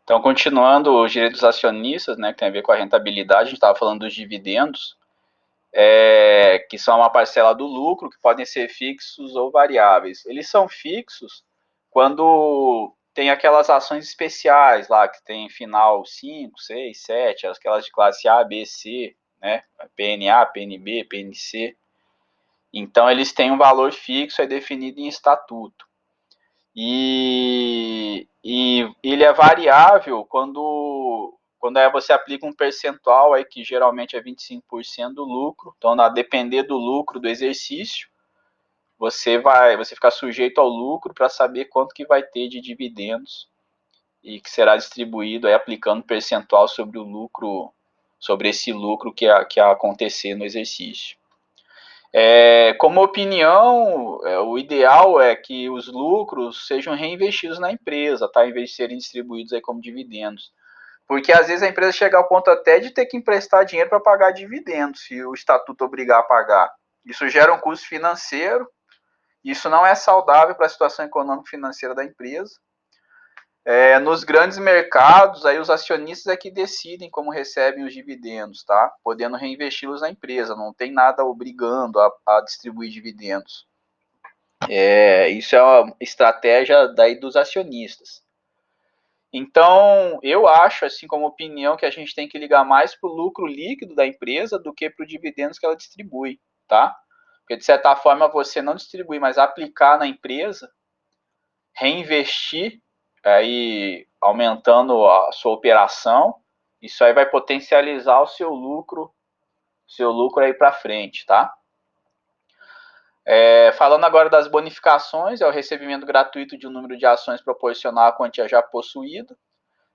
Então, continuando os direitos dos acionistas, né, que tem a ver com a rentabilidade, a gente estava falando dos dividendos, que são uma parcela do lucro, que podem ser fixos ou variáveis. Eles são fixos quando tem aquelas ações especiais lá, que tem final 5, 6, 7, aquelas de classe A, B, C, né, PNA, PNB, PNC. Então, eles têm um valor fixo, é definido em estatuto. E ele é variável quando você aplica um percentual aí, que geralmente é 25% do lucro. Então, a depender do lucro do exercício, você fica sujeito ao lucro para saber quanto que vai ter de dividendos e que será distribuído aí, aplicando percentual sobre o lucro, sobre esse lucro que acontecer no exercício. Como opinião, o ideal é que os lucros sejam reinvestidos na empresa, tá? Em vez de serem distribuídos aí como dividendos. Porque às vezes a empresa chega ao ponto até de ter que emprestar dinheiro para pagar dividendos, se o estatuto obrigar a pagar. Isso gera um custo financeiro, isso não é saudável para a situação econômico-financeira da empresa. Nos grandes mercados, aí os acionistas é que decidem como recebem os dividendos, tá? Podendo reinvesti-los na empresa, não tem nada obrigando a distribuir dividendos. Isso é uma estratégia daí dos acionistas. Então, eu acho, assim como opinião, que a gente tem que ligar mais para o lucro líquido da empresa do que para os dividendos que ela distribui, tá? Porque, de certa forma, você não distribuir, mas aplicar na empresa, reinvestir, aí aumentando a sua operação, isso aí vai potencializar o seu lucro aí para frente, tá? Falando agora das bonificações, é o recebimento gratuito de um número de ações proporcional à quantia já possuída,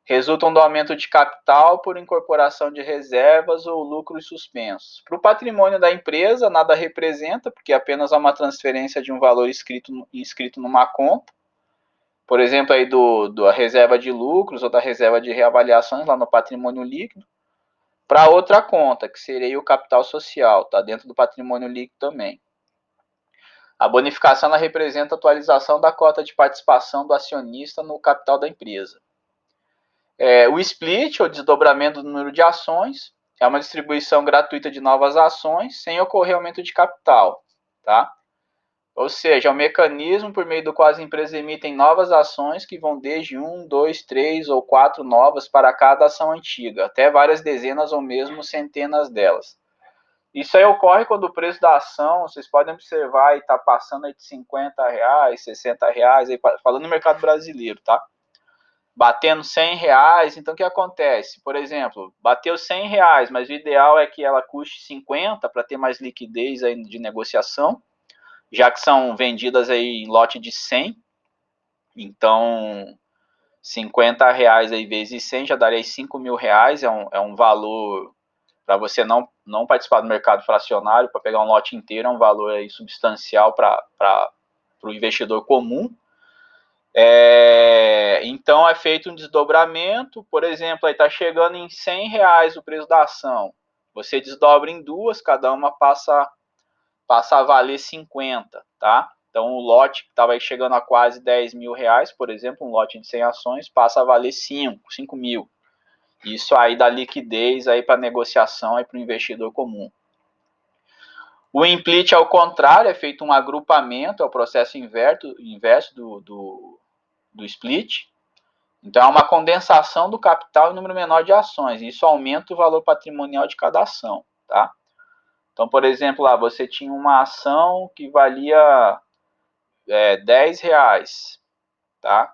resultam do aumento de capital por incorporação de reservas ou lucros suspensos. Para o patrimônio da empresa, nada representa, porque apenas há uma transferência de um valor inscrito numa conta, por exemplo, aí da reserva de lucros ou da reserva de reavaliações lá no patrimônio líquido, para outra conta, que seria o capital social, está dentro do patrimônio líquido também. A bonificação ela representa a atualização da cota de participação do acionista no capital da empresa. O split, ou desdobramento do número de ações, é uma distribuição gratuita de novas ações sem ocorrer aumento de capital, tá? Ou seja, é um mecanismo por meio do qual as empresas emitem novas ações que vão desde 1, 2, 3 ou 4 novas para cada ação antiga, até várias dezenas ou mesmo centenas delas. Isso aí ocorre quando o preço da ação, vocês podem observar, está passando aí de R$50, R$60, aí, falando no mercado brasileiro, tá? Batendo R$100, então o que acontece? Por exemplo, bateu R$100, mas o ideal é que ela custe 50 para ter mais liquidez aí de negociação, já que são vendidas aí em lote de 100, então R$50 aí vezes 100 já daria R$5.000, é um valor para você não participar do mercado fracionário, para pegar um lote inteiro, é um valor aí substancial para o investidor comum. Então é feito um desdobramento, por exemplo, aí está chegando em R$100 o preço da ação, você desdobra em duas, cada uma passa a valer 50, tá? Então o lote que estava chegando a quase R$10.000, por exemplo, um lote de 100 ações, passa a valer 5 mil. Isso aí dá liquidez aí para negociação aí para o investidor comum. O implit, ao contrário, é feito um agrupamento, é o processo inverso do split. Então, é uma condensação do capital em número menor de ações. Isso aumenta o valor patrimonial de cada ação, tá? Então, por exemplo, lá você tinha uma ação que valia R$10, tá?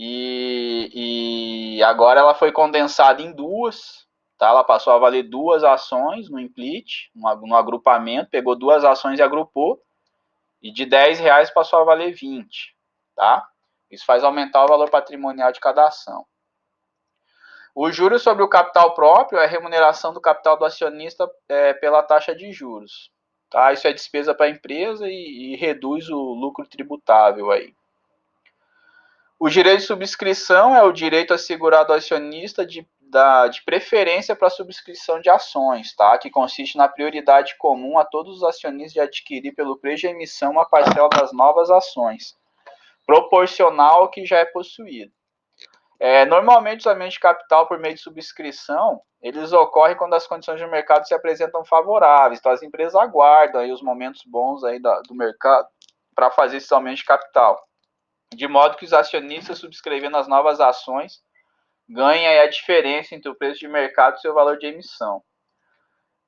E agora ela foi condensada em duas, tá? Ela passou a valer duas ações no implit, no agrupamento, pegou duas ações e agrupou, e de R$10 passou a valer 20, tá? Isso faz aumentar o valor patrimonial de cada ação. O juros sobre o capital próprio é a remuneração do capital do acionista pela taxa de juros. Tá? Isso é despesa para a empresa e reduz o lucro tributável aí. O direito de subscrição é o direito assegurado ao acionista de preferência para a subscrição de ações, tá? Que consiste na prioridade comum a todos os acionistas de adquirir pelo preço de emissão uma parcela das novas ações, proporcional ao que já é possuído. Normalmente, os aumentos de capital por meio de subscrição, eles ocorrem quando as condições de mercado se apresentam favoráveis. Então, as empresas aguardam aí os momentos bons aí do mercado para fazer esses aumentos de capital. De modo que os acionistas subscrevendo as novas ações ganhem aí a diferença entre o preço de mercado e seu valor de emissão.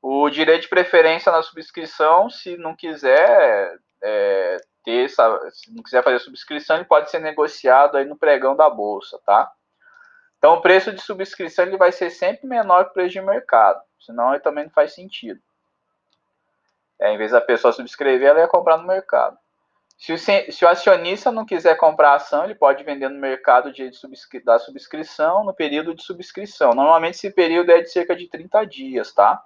O direito de preferência na subscrição, se não quiser se não quiser fazer subscrição, ele pode ser negociado aí no pregão da bolsa, tá? Então, o preço de subscrição ele vai ser sempre menor que o preço de mercado, senão ele também não faz sentido. Em vez da pessoa subscrever, ela ia comprar no mercado. Se o acionista não quiser comprar a ação, ele pode vender no mercado o dia da subscrição no período de subscrição. Normalmente, esse período é de cerca de 30 dias, tá?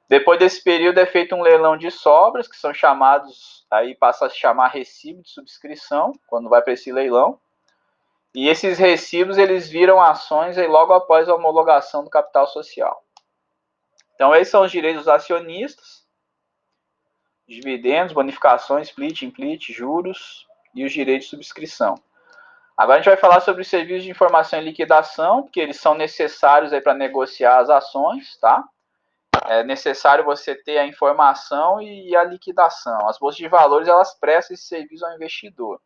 Depois desse período é feito um leilão de sobras, que são chamados, aí passa a se chamar recibo de subscrição, quando vai para esse leilão. E esses recibos, eles viram ações aí logo após a homologação do capital social. Então, esses são os direitos dos acionistas, dividendos, bonificações, split, implit, juros e os direitos de subscrição. Agora a gente vai falar sobre os serviços de informação e liquidação, porque eles são necessários para negociar as ações, tá? É necessário você ter a informação e a liquidação. As bolsas de valores, elas prestam esse serviço ao investidor.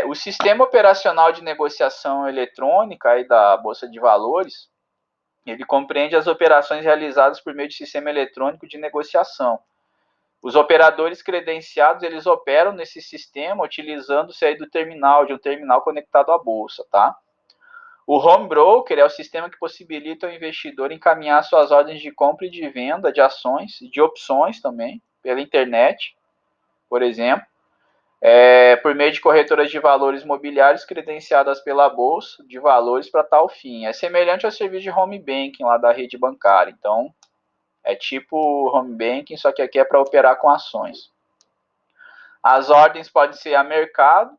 O sistema operacional de negociação eletrônica aí da Bolsa de Valores, ele compreende as operações realizadas por meio de sistema eletrônico de negociação. Os operadores credenciados, eles operam nesse sistema utilizando-se aí de um terminal conectado à bolsa, tá? O home broker é o sistema que possibilita ao investidor encaminhar suas ordens de compra e de venda de ações e de opções também, pela internet, por exemplo, por meio de corretoras de valores mobiliários credenciadas pela Bolsa de Valores para tal fim. É semelhante ao serviço de home banking lá da rede bancária. Então, é tipo home banking, só que aqui é para operar com ações. As ordens podem ser a mercado,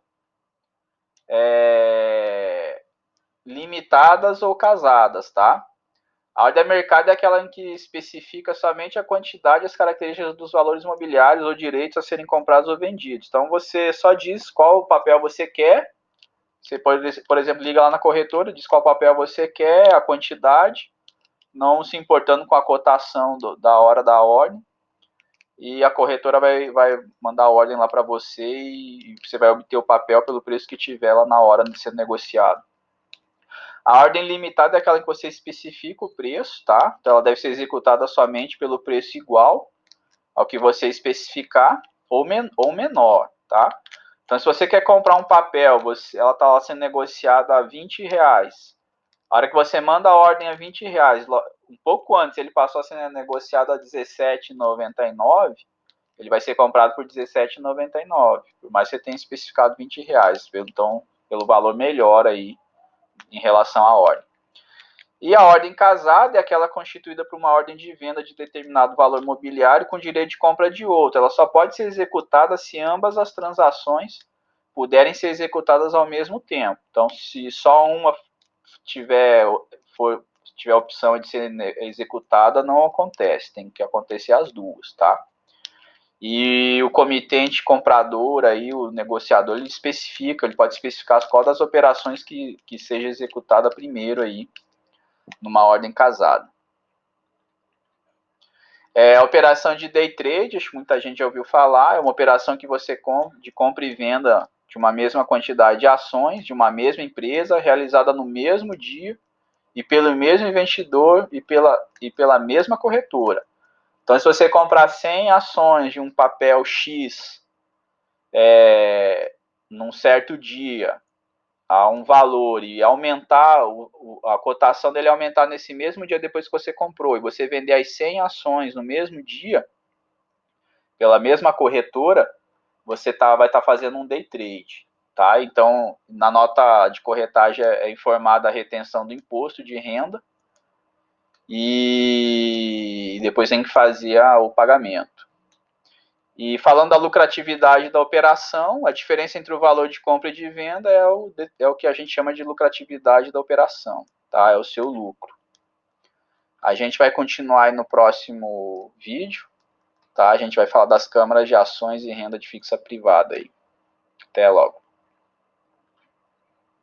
limitadas ou casadas, tá? A ordem a mercado é aquela em que especifica somente a quantidade e as características dos valores imobiliários ou direitos a serem comprados ou vendidos. Então, você só diz qual papel você quer. Você pode, por exemplo, liga lá na corretora, diz qual papel você quer, a quantidade, não se importando com a cotação da hora da ordem. E a corretora vai mandar a ordem lá para você e você vai obter o papel pelo preço que tiver lá na hora de ser negociado. A ordem limitada é aquela que você especifica o preço, tá? Então ela deve ser executada somente pelo preço igual ao que você especificar ou menor, tá? Então, se você quer comprar um papel, ela está lá sendo negociada a R$20. A hora que você manda a ordem a R$20, um pouco antes ele passou a ser negociado a R$17,99, ele vai ser comprado por R$17,99, por mais que você tenha especificado R$20, então, pelo valor melhor aí em relação à ordem. E a ordem casada é aquela constituída por uma ordem de venda de determinado valor mobiliário com direito de compra de outro. Ela só pode ser executada se ambas as transações puderem ser executadas ao mesmo tempo. Então, se só uma tiver a opção de ser executada, não acontece. Tem que acontecer as duas, tá? E o comitente comprador, aí, o negociador, ele pode especificar qual das operações que seja executada primeiro aí, numa ordem casada. A operação de day trade, acho que muita gente já ouviu falar, é uma operação que você de compra e venda de uma mesma quantidade de ações de uma mesma empresa, realizada no mesmo dia e pelo mesmo investidor e pela mesma corretora. Então, se você comprar 100 ações de um papel X num certo dia a um valor e aumentar, a cotação dele aumentar nesse mesmo dia depois que você comprou, e você vender as 100 ações no mesmo dia, pela mesma corretora, você vai estar fazendo um day trade. Tá? Então, na nota de corretagem é informada a retenção do imposto de renda, e depois tem que fazer o pagamento. E falando da lucratividade da operação, a diferença entre o valor de compra e de venda é o que a gente chama de lucratividade da operação, tá? É o seu lucro. A gente vai continuar aí no próximo vídeo, tá? A gente vai falar das câmaras de ações e renda de fixa privada aí. Até logo.